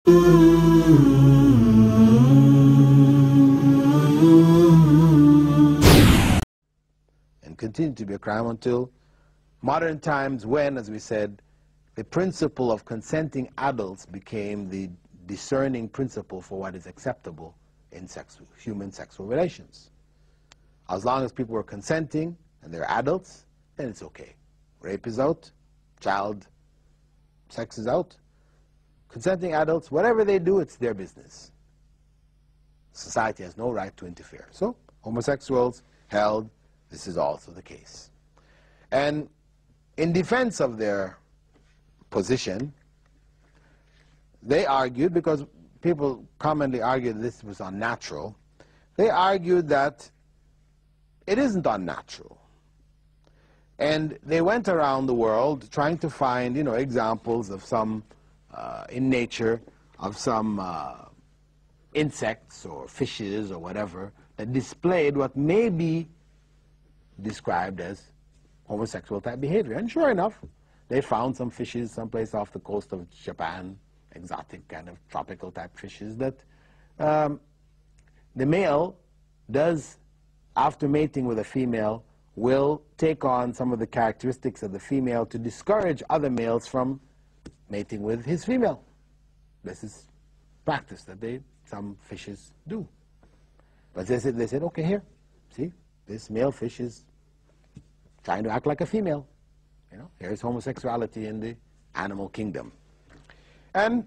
And continue to be a crime until modern times when, as we said, the principle of consenting adults became the discerning principle for what is acceptable in human sexual relations. As long as people were consenting and they're adults, then it's okay. Rape is out, child sex is out. Consenting adults, whatever they do, it's their business. Society has no right to interfere. So homosexuals held this is also the case. And in defense of their position, they argued, because people commonly argued this was unnatural, they argued that it isn't unnatural. And they went around the world trying to find, examples of some, in nature, of some insects or fishes or whatever that displayed what may be described as homosexual type behavior. And sure enough, they found some fishes someplace off the coast of Japan, exotic kind of tropical type fishes, that the male does, after mating with a female, will take on some of the characteristics of the female to discourage other males from mating with his female. This is practice that some fishes do. But they said, okay, here, see, this male fish is trying to act like a female. Here's homosexuality in the animal kingdom. And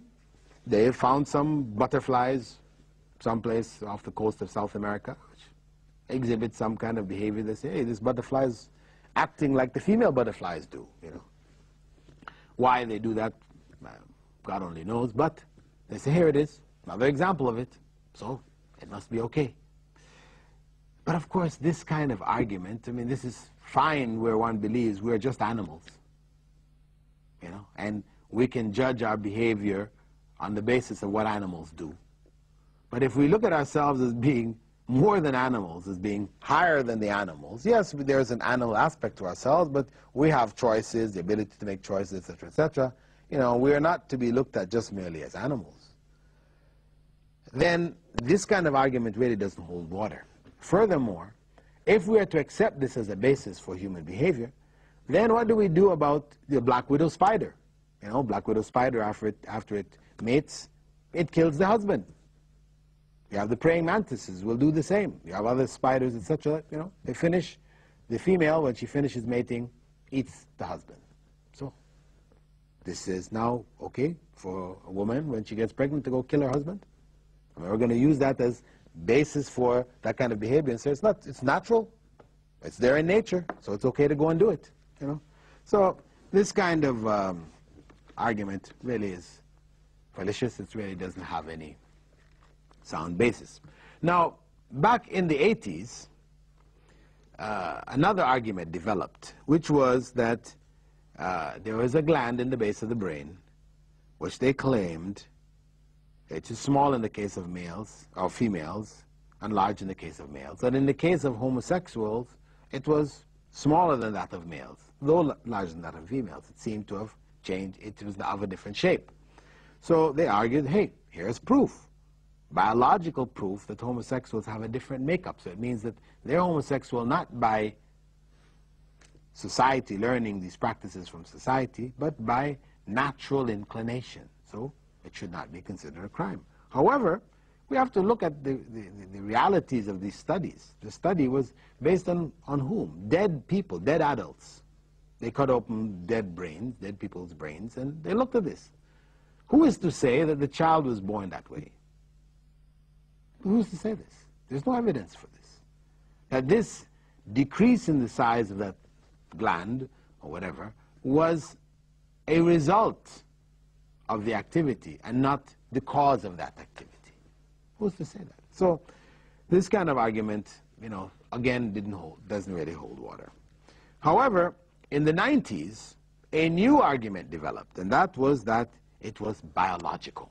they found some butterflies someplace off the coast of South America, which exhibit some kind of behavior. They say, hey, this butterfly is acting like the female butterflies do. Why they do that, God only knows, but they say, here it is, another example of it, so it must be okay. But of course, this kind of argument, this is fine where one believes we're just animals, and we can judge our behavior on the basis of what animals do. But if we look at ourselves as being more than animals, as being higher than the animals, yes, there's an animal aspect to ourselves, but we have choices, the ability to make choices, etc., etc. We are not to be looked at just merely as animals. Then this kind of argument really doesn't hold water. Furthermore, if we are to accept this as a basis for human behavior, then what do we do about the black widow spider? Black widow spider, after it mates, it kills the husband. You have the praying mantises will do the same. You have other spiders, etc. They finish, the female, when she finishes mating, eats the husband. So this is now okay for a woman when she gets pregnant to go kill her husband. We're going to use that as basis for that kind of behavior and say it's natural, it's there in nature, so it's okay to go and do it. So this kind of argument really is fallacious. It really doesn't have any sound basis. Now, back in the 80s, another argument developed, which was that there was a gland in the base of the brain, which they claimed it is small in the case of males or females and large in the case of males. And in the case of homosexuals, it was smaller than that of males, though larger than that of females. It seemed to have changed. It was of a different shape. So they argued, hey, here's proof, biological proof that homosexuals have a different makeup. So it means that they're homosexual not by society learning these practices from society, but by natural inclination. So it should not be considered a crime. However, we have to look at the realities of these studies. The study was based on whom? Dead people, dead adults. They cut open dead brains, dead people's brains, and they looked at this. Who is to say that the child was born that way? Who is to say this? There's no evidence for this. That this decrease in the size of that gland, or whatever, was a result of the activity and not the cause of that activity. Who's to say that? So this kind of argument, again, doesn't really hold water. However, in the 90s, a new argument developed, and that was that it was biological.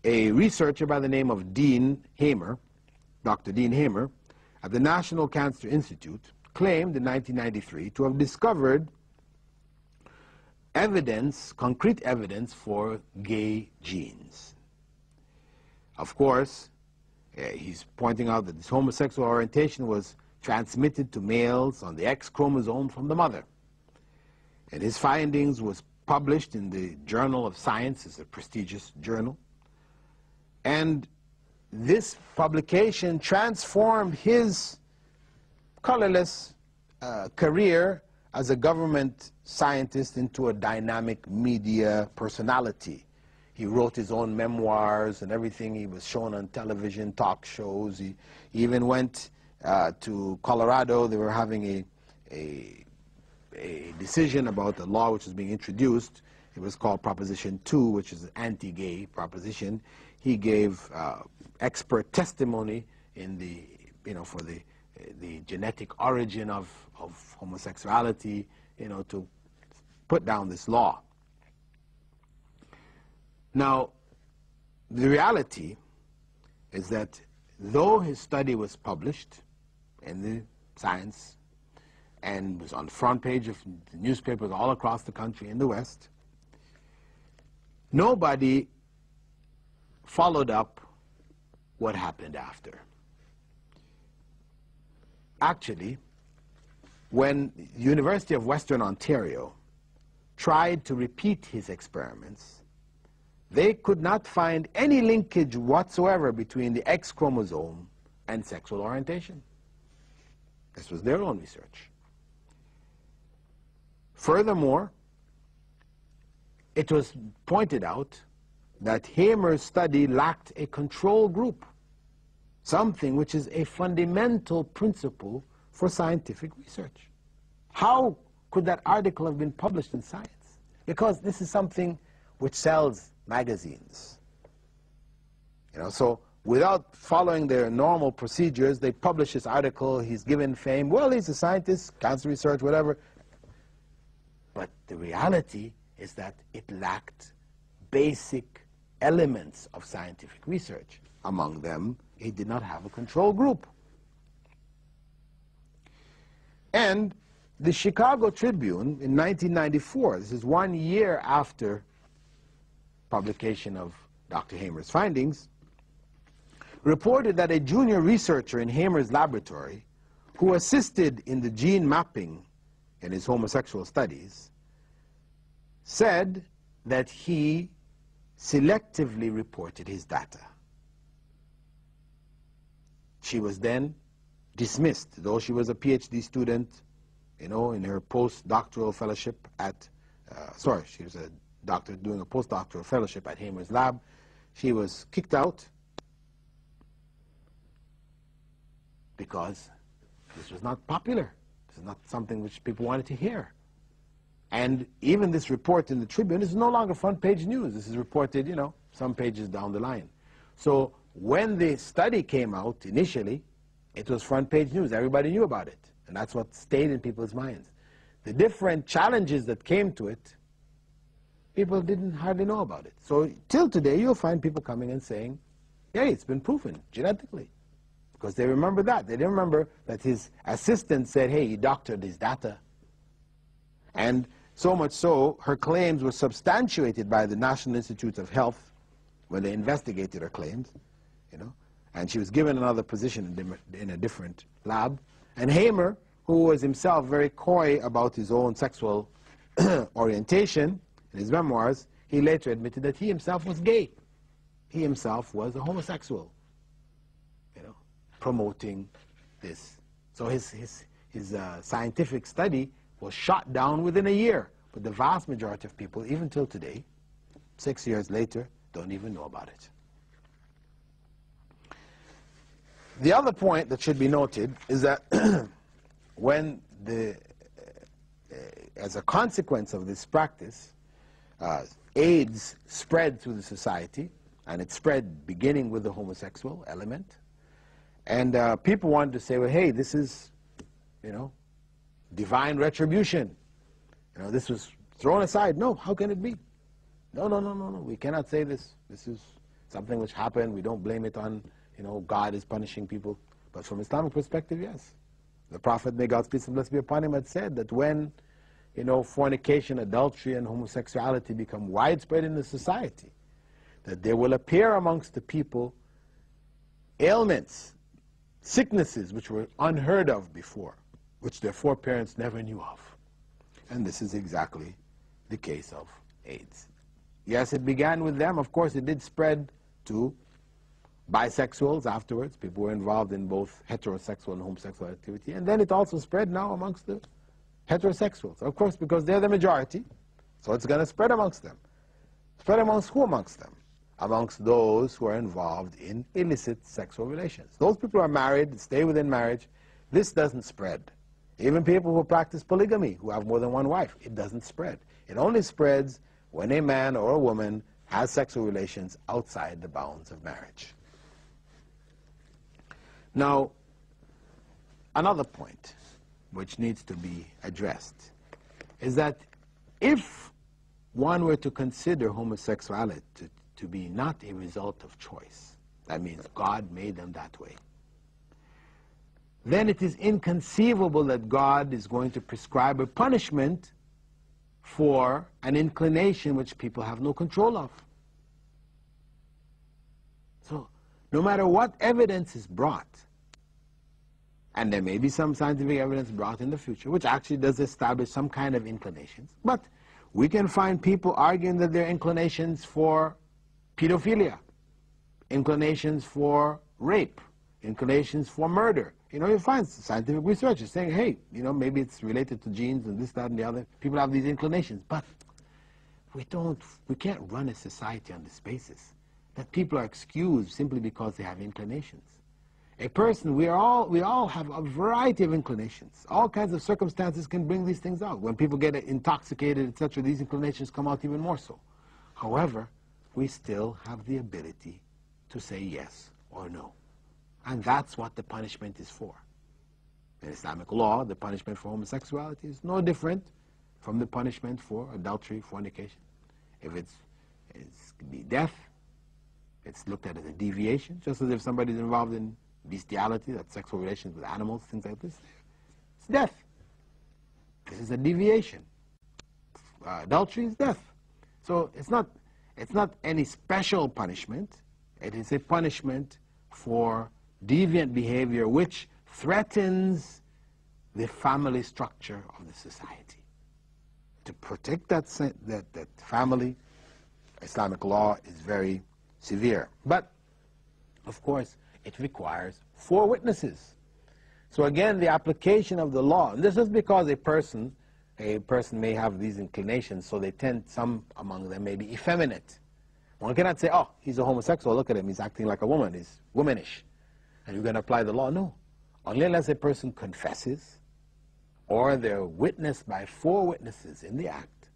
A researcher by the name of Dean Hamer, Dr. Dean Hamer, at the National Cancer Institute, claimed in 1993 to have discovered evidence, concrete evidence for gay genes. Of course, he's pointing out that this homosexual orientation was transmitted to males on the X chromosome from the mother. And his findings was published in the Journal of Science, it's a prestigious journal. And this publication transformed his colorless career as a government scientist into a dynamic media personality. He wrote his own memoirs and everything. He was shown on television, talk shows. He even went to Colorado. They were having a decision about the law which was being introduced. It was called Proposition 2, which is an anti-gay proposition. He gave expert testimony in the, for the genetic origin of homosexuality, to put down this law. Now, the reality is that though his study was published in the Science and was on the front page of the newspapers all across the country in the West, nobody followed up what happened after. Actually, when the University of Western Ontario tried to repeat his experiments, they could not find any linkage whatsoever between the X chromosome and sexual orientation. This was their own research. Furthermore, it was pointed out that Hamer's study lacked a control group, something which is a fundamental principle for scientific research. How could that article have been published in Science? Because this is something which sells magazines. So without following their normal procedures, they publish this article, he's given fame, well, he's a scientist, cancer research, whatever. But the reality is that it lacked basic elements of scientific research. Among them, it did not have a control group. And the Chicago Tribune in 1994, this is 1 year after publication of Dr. Hamer's findings, reported that a junior researcher in Hamer's laboratory who assisted in the gene mapping in his homosexual studies said that he selectively reported his data. She was then dismissed, though she was a PhD student, in her postdoctoral fellowship at, she was a doctor doing a postdoctoral fellowship at Hamer's lab. She was kicked out because this was not popular. This is not something which people wanted to hear. And even this report in the Tribune is no longer front page news. This is reported, some pages down the line. So when the study came out initially, it was front page news. Everybody knew about it. And that's what stayed in people's minds. The different challenges that came to it, people didn't hardly know about it. So till today, you'll find people coming and saying, hey, it's been proven genetically. Because they remember that. They didn't remember that his assistant said, hey, he doctored his data. And so much so, her claims were substantiated by the National Institute of Health when they investigated her claims, and she was given another position in a different lab. And Hamer, who was himself very coy about his own sexual orientation, in his memoirs, he later admitted that he himself was gay. He himself was a homosexual, promoting this. So his scientific study was shot down within a year. But the vast majority of people, even till today, 6 years later, don't even know about it. The other point that should be noted is that when as a consequence of this practice, AIDS spread through the society, and it spread beginning with the homosexual element, and people wanted to say, well, hey, this is, divine retribution. This was thrown aside. No, how can it be? No, we cannot say this. This is something which happened. We don't blame it on, God is punishing people. But from Islamic perspective, yes. The Prophet, may God's peace and blessing be upon him, had said that when, fornication, adultery, and homosexuality become widespread in the society, that there will appear amongst the people ailments, sicknesses which were unheard of before, which their foreparents never knew of. And this is exactly the case of AIDS. Yes, it began with them. Of course, it did spread to bisexuals afterwards. People were involved in both heterosexual and homosexual activity. And then it also spread now amongst the heterosexuals. Of course, because they're the majority, so it's going to spread amongst them. Spread amongst who amongst them? Amongst those who are involved in illicit sexual relations. Those people who are married, stay within marriage, this doesn't spread. Even people who practice polygamy, who have more than one wife, it doesn't spread. It only spreads when a man or a woman has sexual relations outside the bounds of marriage. Now, another point which needs to be addressed is that if one were to consider homosexuality to be not a result of choice, that means God made them that way, then it is inconceivable that God is going to prescribe a punishment for an inclination which people have no control of. So, no matter what evidence is brought, and there may be some scientific evidence brought in the future, which actually does establish some kind of inclinations, but we can find people arguing that there are inclinations for pedophilia, inclinations for rape, inclinations for murder. You know, you find scientific researchers saying, hey, you know, maybe it's related to genes and this, that, and the other. People have these inclinations, but we can't run a society on this basis, that people are excused simply because they have inclinations. A person, we all have a variety of inclinations. All kinds of circumstances can bring these things out. When people get intoxicated, etc., these inclinations come out even more so. However, we still have the ability to say yes or no. And that's what the punishment is for. In Islamic law, the punishment for homosexuality is no different from the punishment for adultery, fornication. If it's be death, it's looked at as a deviation, just as if somebody's involved in bestiality, that's sexual relations with animals, things like this. It's death. This is a deviation. Adultery is death. So it's not any special punishment. It is a punishment for deviant behavior which threatens the family structure of the society. To protect that family, Islamic law is very severe. But, of course, it requires 4 witnesses. So again, the application of the law, and this is because a person may have these inclinations, so they tend, some among them may be effeminate. One cannot say, oh, he's a homosexual, look at him, he's acting like a woman, he's womanish, and you're going to apply the law. No. Only unless a person confesses, or they're witnessed by 4 witnesses in the act,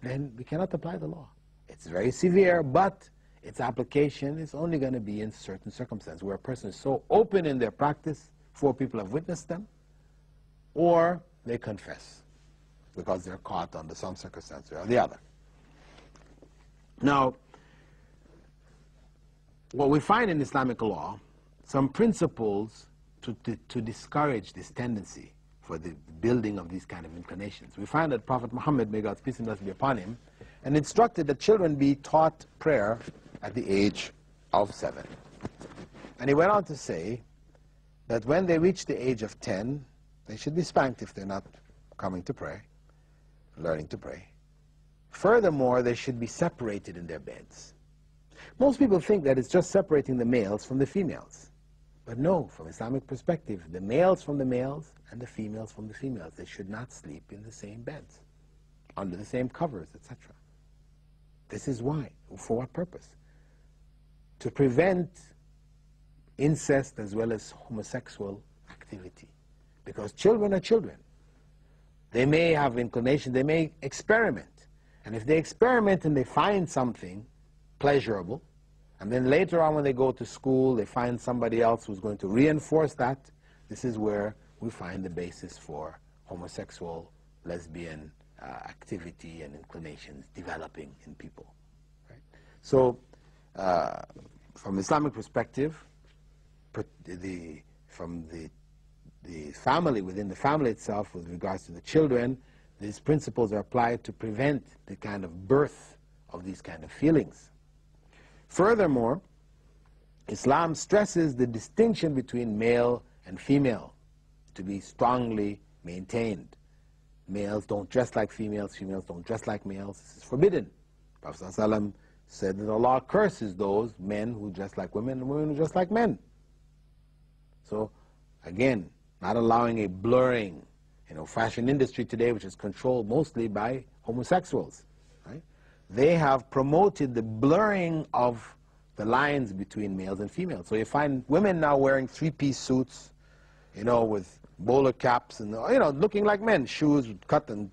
then we cannot apply the law. It's very severe, but its application is only going to be in certain circumstances, where a person is so open in their practice, 4 people have witnessed them, or they confess, because they're caught under some circumstance or the other. Now, what we find in Islamic law, some principles to discourage this tendency for the building of these kind of inclinations. We find that Prophet Muhammad, may God's peace and blessing be upon him, and instructed that children be taught prayer at the age of 7. And he went on to say that when they reach the age of 10, they should be spanked if they're not coming to pray, learning to pray. Furthermore, they should be separated in their beds. Most people think that it's just separating the males from the females. But no, from Islamic perspective, the males from the males and the females from the females, they should not sleep in the same beds, under the same covers, etc. This is why. For what purpose? To prevent incest as well as homosexual activity. Because children are children. They may have inclination, they may experiment. And if they experiment and they find something pleasurable, and then later on when they go to school, they find somebody else who's going to reinforce that, this is where we find the basis for homosexual, lesbian activity and inclinations developing in people. Right? So, from Islamic perspective, from the family, within the family itself, with regards to the children, these principles are applied to prevent the kind of birth of these kind of feelings. Furthermore, Islam stresses the distinction between male and female to be strongly maintained. Males don't dress like females, females don't dress like males. This is forbidden. Prophet ﷺ said that Allah curses those men who dress like women and women who dress like men. So, again, not allowing a blurring. Fashion industry today, which is controlled mostly by homosexuals, right? They have promoted the blurring of the lines between males and females. So you find women now wearing three-piece suits, with bowler caps and, looking like men, shoes cut and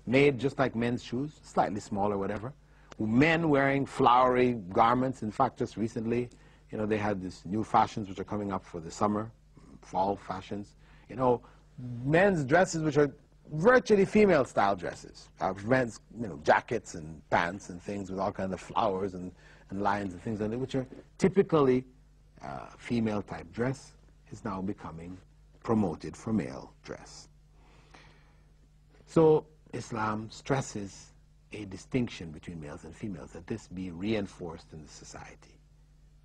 made just like men's shoes, slightly smaller, whatever. Men wearing flowery garments. In fact, just recently, they had these new fashions which are coming up for the summer, fall fashions. Men's dresses which are virtually female-style dresses. Men's, jackets and pants and things with all kinds of flowers and lines and things like that, which are typically female-type dress, is now becoming promoted for male dress. So Islam stresses a distinction between males and females, that this be reinforced in the society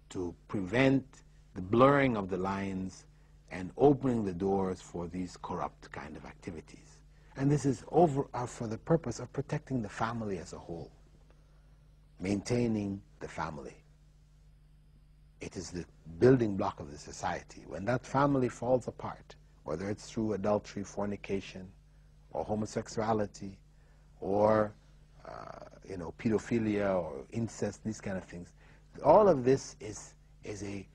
to prevent the blurring of the lines and opening the doors for these corrupt kind of activities. And this is for the purpose of protecting the family as a whole, maintaining the family. It is the building block of the society. When that family falls apart, whether it's through adultery, fornication, or homosexuality, or pedophilia, or incest, these kind of things, all of this is a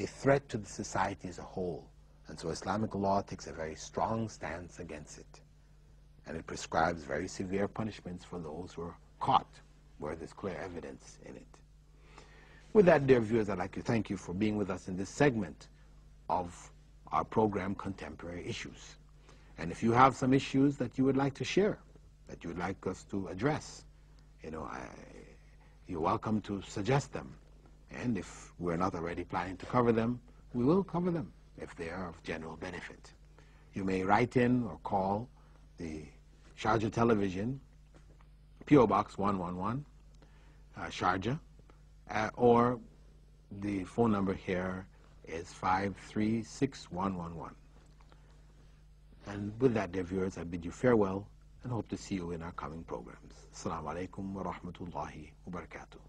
threat to the society as a whole. And so Islamic law takes a very strong stance against it. And it prescribes very severe punishments for those who are caught where there's clear evidence in it. With that, dear viewers, I'd like to thank you for being with us in this segment of our program, Contemporary Issues. And if you have some issues that you would like to share, that you would like us to address, you're welcome to suggest them. And if we're not already planning to cover them, we will cover them if they are of general benefit. You may write in or call the Sharjah Television, P.O. Box 111, Sharjah, or the phone number here is 536-111. And with that, dear viewers, I bid you farewell and hope to see you in our coming programs. As-Selamu alaikum wa rahmatullahi wa barakatuh.